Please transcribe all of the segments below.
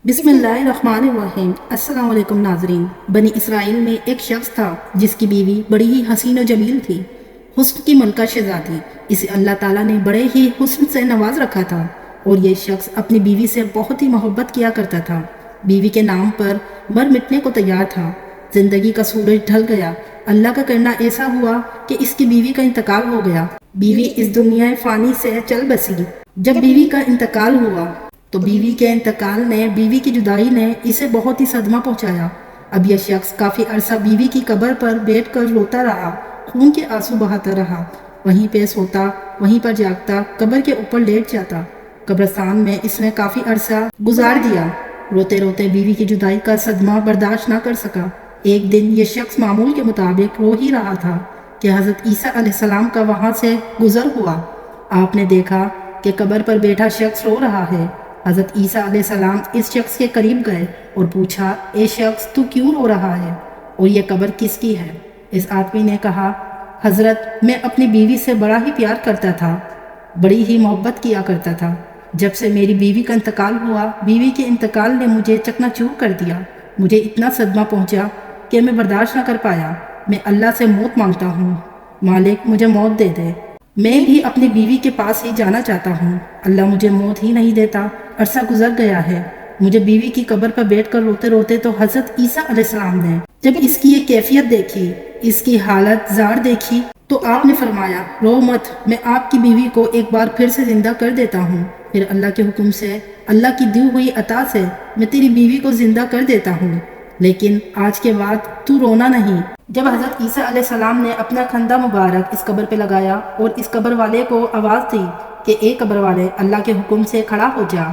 بسم اللہ الرحمن الرحیم۔ السلام علیکم ناظرین۔ بنی اسرائیل میں ایک شخص تھا جس کی بیوی بڑی ہی حسین و جمیل تھی، حسن کی ملکہ شہزادی۔ اسے اللہ تعالیٰ نے بڑے ہی حسن سے نواز رکھا تھا اور یہ شخص اپنی بیوی سے بہت ہی محبت کیا کرتا تھا۔ بیوی کے نام پر مر مٹنے کو تیار تھا۔ زندگی کا سورج ڈھل گیا۔ اللہ کا کرنا ایسا ہوا کہ اس کی بیوی کا انتقال ہو گیا۔ بیوی اس دنیا فانی سے چل بسی۔ جب بیوی کا انتقال ہوا تو بیوی کے انتقال نے، بیوی کی جدائی نے اسے بہت ہی صدمہ پہنچایا۔ اب یہ شخص کافی عرصہ بیوی کی قبر پر بیٹھ کر روتا رہا، خون کے آنسو بہاتا رہا۔ وہیں پہ سوتا، وہیں پر جاگتا، قبر کے اوپر لیٹ جاتا۔ قبرستان میں اس نے کافی عرصہ گزار دیا۔ روتے روتے بیوی کی جدائی کا صدمہ برداشت نہ کر سکا۔ ایک دن یہ شخص معمول کے مطابق رو ہی رہا تھا کہ حضرت عیسیٰ علیہ السلام کا وہاں سے گزر ہوا۔ آپ نے دیکھا کہ قبر پر بیٹھا شخص رو رہا ہے۔ حضرت عیسیٰ علیہ السلام اس شخص کے قریب گئے اور پوچھا، اے شخص، تو کیوں رو رہا ہے اور یہ قبر کس کی ہے؟ اس آدمی نے کہا، حضرت، میں اپنی بیوی سے بڑا ہی پیار کرتا تھا، بڑی ہی محبت کیا کرتا تھا۔ جب سے میری بیوی کا انتقال ہوا، بیوی کے انتقال نے مجھے چکنا چور کر دیا۔ مجھے اتنا صدمہ پہنچا کہ میں برداشت نہ کر پایا۔ میں اللہ سے موت مانگتا ہوں، مالک مجھے موت دے دے۔ میں بھی اپنی بیوی کے پاس ہی جانا چاہتا ہوں، اللہ مجھے موت ہی نہیں دیتا۔ عرصہ گزر گیا ہے۔ مجھے بیوی کی قبر پر بیٹھ کر روتے روتے تو حضرت عیسیٰ علیہ السلام نے جب اس کی یہ کیفیت دیکھی، اس کی حالت زار دیکھی، تو آپ نے فرمایا، رو مت، میں آپ کی بیوی کو ایک بار پھر سے زندہ کر دیتا ہوں۔ پھر اللہ کے حکم سے، اللہ کی دی ہوئی عطا سے میں تیری بیوی کو زندہ کر دیتا ہوں، لیکن آج کے بعد تو رونا نہیں۔ جب حضرت عیسیٰ علیہ السلام نے اپنا کھندا مبارک اس قبر پہ لگایا اور اس قبر والے کو آواز دی کہ اے قبر والے، اللہ کے حکم سے کھڑا ہو جا،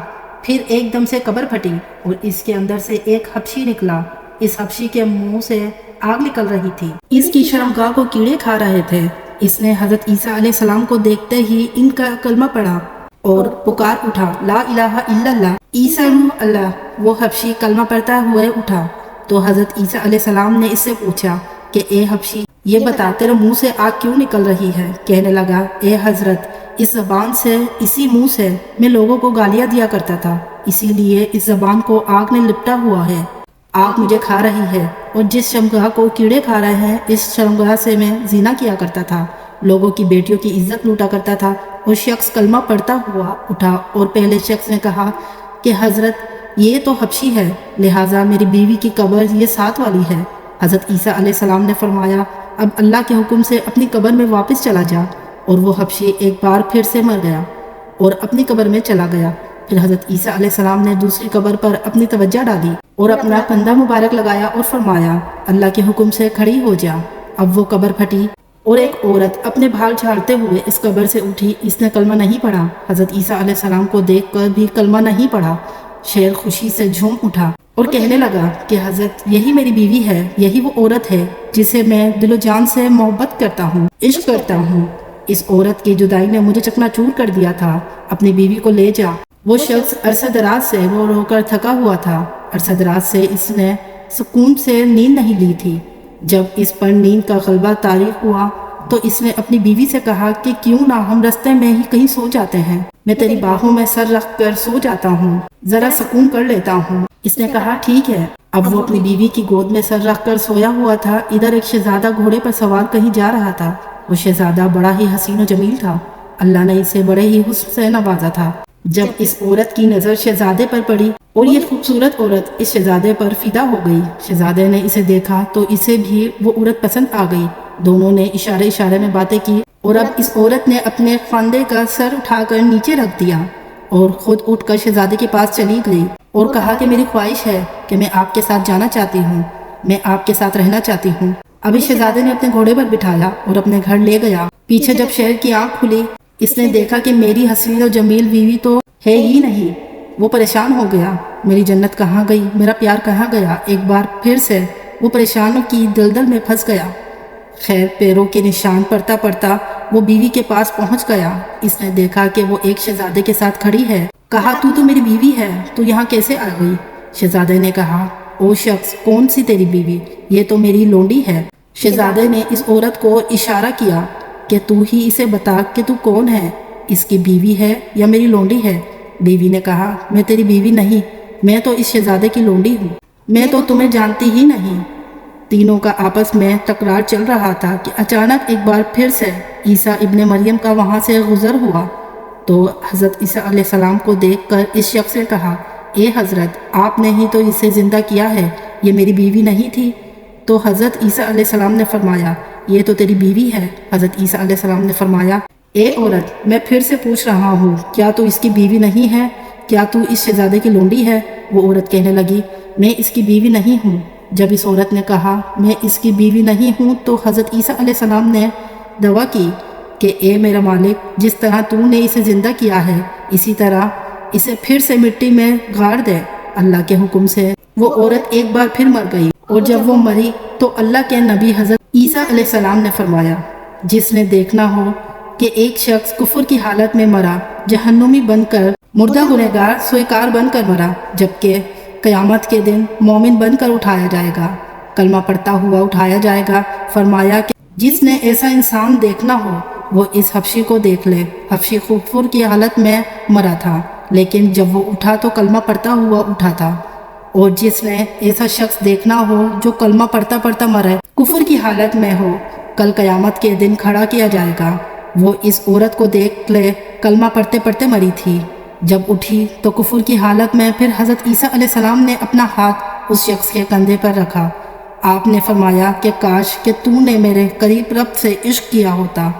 پھر ایک دم سے قبر پھٹی اور اس کے اندر سے ایک حبشی نکلا۔ اس حبشی کے منہ سے آگ نکل رہی تھی۔ اس کی شرمگاہ کو کیڑے کھا رہے تھے۔ اس نے حضرت عیسیٰ علیہ السلام کو دیکھتے ہی ان کا کلمہ پڑھا اور پکار اٹھا، لا الہ الا اللہ، عیسیٰ روح اللہ۔ وہ حبشی کلمہ پڑھتا ہوئے اٹھا تو حضرت عیسیٰ علیہ السلام نے اس سے پوچھا کہ اے حبشی، یہ بتا تیرے منہ سے آگ کیوں نکل رہی ہے؟ کہنے لگا، اے حضرت، اس زبان سے، اسی منہ سے میں لوگوں کو گالیاں دیا کرتا تھا، اسی لیے اس زبان کو آگ نے لپٹا ہوا ہے۔ آگ مجھے کھا رہی ہے اور جس شرمگاہ کو کیڑے کھا رہے ہیں، اس شرمگاہ سے میں زنا کیا کرتا تھا، لوگوں کی بیٹیوں کی عزت لوٹا کرتا تھا۔ اور شخص کلمہ پڑھتا ہوا اٹھا اور پہلے شخص نے کہا کہ حضرت، یہ تو حبشی ہے، لہٰذا میری بیوی کی قبر یہ ساتھ والی ہے۔ حضرت عیسیٰ علیہ السلام نے فرمایا، اب اللہ کے حکم سے اپنی قبر میں واپس چلا جا۔ اور وہ حبشی ایک بار پھر سے مر گیا اور اپنی قبر میں چلا گیا۔ پھر حضرت عیسیٰ علیہ السلام نے دوسری قبر پر اپنی توجہ ڈالی اور اپنا کندھا مبارک لگایا اور فرمایا، اللہ کے حکم سے کھڑی ہو جا۔ اب وہ قبر پھٹی اور ایک عورت اپنے بال جھاڑتے ہوئے اس قبر سے اٹھی۔ اس نے کلمہ نہیں پڑھا۔ حضرت عیسیٰ علیہ السلام کو دیکھ کر بھی کلمہ نہیں پڑھا۔ شیر خوشی سے جھوم اٹھا اور کہنے لگا کہ حضرت، یہی میری بیوی ہے، یہی وہ عورت ہے جسے میں دل و جان سے محبت کرتا ہوں، عشق کرتا ہوں۔ اس عورت کی جدائی نے مجھے چکنا چور کر دیا تھا، اپنی بیوی کو لے جا۔ وہ شخص عرصہ دراز سے رو رو کر تھکا ہوا تھا۔ عرصہ دراز سے اس نے سکون سے نیند نہیں لی تھی۔ جب اس پر نیند کا غلبہ طاری ہوا تو اس نے اپنی بیوی سے کہا کہ کیوں نہ ہم رستے میں ہی کہیں سو جاتے ہیں، میں تیری باہوں میں سر رکھ کر سو جاتا ہوں، ذرا سکون کر لیتا ہوں۔ اس نے کہا ٹھیک ہے۔ اب وہ اپنی بیوی کی گود میں سر رکھ کر سویا ہوا تھا۔ ادھر ایک شہزادہ گھوڑے پر سوار کہیں جا رہا تھا۔ وہ شہزادہ بڑا ہی حسین و جمیل تھا۔ اللہ نے اسے بڑے ہی حسن سے نوازا تھا۔ جب اس عورت کی نظر شہزادے پر پڑی اور یہ خوبصورت عورت اس شہزادے پر فدا ہو گئی، شہزادے نے اسے دیکھا تو اسے بھی وہ عورت پسند آ گئی۔ دونوں نے اشارے اشارے میں باتیں کی اور اب اس عورت نے اپنے خاندے کا سر اٹھا کر نیچے رکھ دیا اور خود اٹھ کر شہزادے کے پاس چلی گئی اور کہا کہ میری خواہش ہے کہ میں آپ کے ساتھ جانا چاہتی ہوں، میں آپ کے ساتھ رہنا چاہتی ہوں۔ ابھی شہزادے نے اپنے گھوڑے پر بٹھایا اور اپنے گھر لے گیا۔ پیچھے جب شہر کی آنکھ کھلی، اس نے دیکھا کہ میری حسین و جمیل بیوی تو ہے ہی نہیں۔ وہ پریشان ہو گیا، میری جنت کہاں گئی، میرا پیار کہاں گیا؟ ایک بار پھر سے وہ پریشانوں کی دلدل میں پھنس گیا۔ خیر، پیروں کے نشان پڑتا پڑتا وہ بیوی کے پاس پہنچ گیا۔ اس نے دیکھا کہ وہ ایک شہزادے کے ساتھ کھڑی ہے۔ کہا، تو میری بیوی ہے، تو یہاں کیسے آ گئی؟ شہزادے نے کہا، او شخص، کون سی تیری بیوی؟ یہ تو میری لونڈی ہے۔ شہزادے نے اس عورت کو اشارہ کیا کہ تو ہی اسے بتا کہ تو کون ہے، اس کی بیوی ہے یا میری لونڈی ہے؟ بیوی نے کہا، میں تیری بیوی نہیں، میں تو اس شہزادے کی لونڈی ہوں، میں تو تمہیں جانتی ہی نہیں۔ تینوں کا آپس میں تکرار چل رہا تھا کہ اچانک ایک بار پھر سے عیسیٰ ابن مریم کا وہاں سے گزر ہوا تو حضرت عیسیٰ علیہ السلام کو دیکھ کر اس شخص نے کہا، اے حضرت، آپ نے ہی تو اسے زندہ کیا ہے، یہ میری بیوی نہیں تھی؟ تو حضرت عیسیٰ علیہ السلام نے فرمایا، یہ تو تیری بیوی ہے۔ حضرت عیسیٰ علیہ السلام نے فرمایا، اے عورت، میں پھر سے پوچھ رہا ہوں، کیا تو اس کی بیوی نہیں ہے؟ کیا تو اس شہزادے کی لونڈی ہے؟ وہ عورت کہنے لگی، میں اس کی بیوی نہیں ہوں۔ جب اس عورت نے کہا، میں اس کی بیوی نہیں ہوں، تو حضرت عیسیٰ علیہ السلام نے دعا کی کہ اے میرا مالک، جس طرح تو نے اسے زندہ کیا ہے، اسی طرح اسے پھر سے مٹی میں گاڑ دے۔ اللہ کے حکم سے وہ عورت ایک بار پھر مر گئی، اور جب وہ مری تو اللہ کے نبی حضرت عیسیٰ علیہ السلام نے فرمایا، جس نے دیکھنا ہو کہ ایک شخص کفر کی حالت میں مرا، جہنمی بن کر، مردہ گنہگار سوئکار بن کر مرا، جبکہ قیامت کے دن مومن بن کر اٹھایا جائے گا، کلمہ پڑھتا ہوا اٹھایا جائے گا۔ فرمایا کہ جس نے ایسا انسان دیکھنا ہو وہ اس حبشی کو دیکھ لے۔ حبشی کفر کی حالت میں مرا تھا، لیکن جب وہ اٹھا تو کلمہ پڑھتا ہوا اٹھا تھا۔ اور جس نے ایسا شخص دیکھنا ہو جو کلمہ پڑھتا پڑھتا مرے، کفر کی حالت میں ہو، کل قیامت کے دن کھڑا کیا جائے گا۔ وہ اس عورت کو دیکھ لے، کلمہ پڑھتے پڑھتے مری تھی، جب اٹھی تو کفر کی حالت میں۔ پھر حضرت عیسیٰ علیہ السلام نے اپنا ہاتھ اس شخص کے کندھے پر رکھا۔ آپ نے فرمایا کہ کاش کہ تو نے میرے قریب رب سے عشق کیا ہوتا،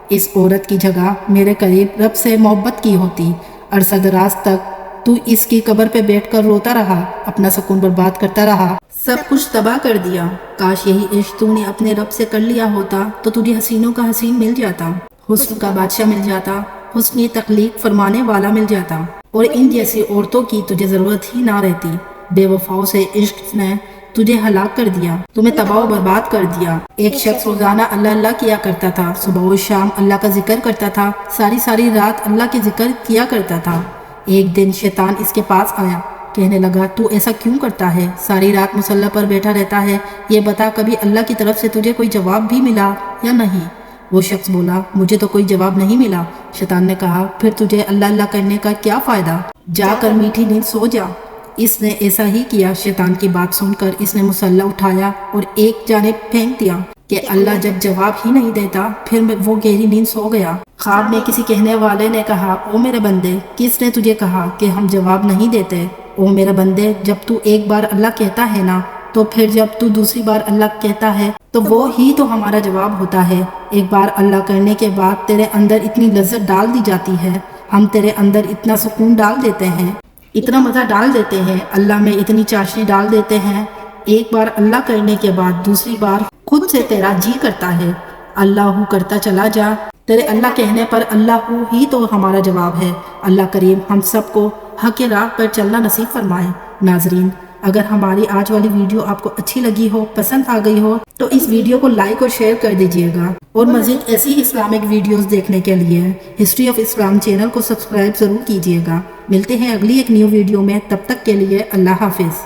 اس عورت کی جگہ میرے قریب رب سے محبت کی ہوتی۔ عرصہ دراز تک تو اس کی قبر پہ بیٹھ کر روتا رہا، اپنا سکون برباد کرتا رہا، سب کچھ تباہ کر دیا۔ کاش یہی عشق تو نے اپنے رب سے کر لیا ہوتا تو تجھے حسینوں کا حسین مل جاتا، حسن کا بادشاہ مل جاتا، حسنی تخلیق فرمانے والا مل جاتا، اور ان جیسی عورتوں کی تجھے ضرورت ہی نہ رہتی۔ بے وفاؤں سے عشق نے تجھے ہلاک کر دیا، تمہیں تباہ و برباد کر دیا۔ ایک شخص روزانہ اللہ اللہ کیا کرتا تھا، صبح و شام اللہ کا ذکر کرتا تھا، ساری رات اللہ کے ذکر کیا کرتا تھا۔ ایک دن شیطان اس کے پاس آیا، کہنے لگا، تو ایسا کیوں کرتا ہے؟ ساری رات مصلی پر بیٹھا رہتا ہے، یہ بتا کبھی اللہ کی طرف سے تجھے کوئی جواب بھی ملا یا نہیں؟ وہ شخص بولا، مجھے تو کوئی جواب نہیں ملا۔ شیطان نے کہا، پھر تجھے اللہ اللہ کرنے کا کیا فائدہ؟ جا کر میٹھی نیند سو جا۔ اس نے ایسا ہی کیا۔ شیطان کی بات سن کر اس نے مصلی اٹھایا اور ایک جانب پھینک دیا کہ اللہ جب جواب ہی نہیں دیتا، پھر وہ گہری نیند سو گیا۔ خواب میں کسی کہنے والے نے کہا، او میرے بندے، کس نے تجھے کہا کہ ہم جواب نہیں دیتے؟ او میرے بندے، جب تو ایک بار اللہ کہتا ہے نا، تو پھر جب تو دوسری بار اللہ کہتا ہے تو وہ ہی تو ہمارا جواب ہوتا ہے۔ ایک بار اللہ کرنے کے بعد تیرے اندر اتنی لذت ڈال دی جاتی ہے، ہم تیرے اندر اتنا سکون ڈال دیتے ہیں، اتنا مزہ ڈال دیتے ہیں، اللہ میں اتنی چاشنی ڈال دیتے ہیں، ایک بار اللہ کرنے کے بعد دوسری بار خود سے تیرا جی کرتا ہے اللہ کرتا چلا جا۔ تیرے اللہ کہنے پر اللہ ہی تو ہمارا جواب ہے۔ اللہ کریم ہم سب کو حق راہ پر چلنا نصیب فرمائے۔ ناظرین، اگر ہماری آج والی ویڈیو آپ کو اچھی لگی ہو، پسند آ گئی ہو، تو اس ویڈیو کو لائک اور شیئر کر دیجئے گا، اور مزید ایسی اسلامک ویڈیوز دیکھنے کے لیے ہسٹری آف اسلام چینل کو سبسکرائب ضرور کیجئے گا۔ ملتے ہیں اگلی ایک نیو ویڈیو میں، تب تک کے لیے اللہ حافظ۔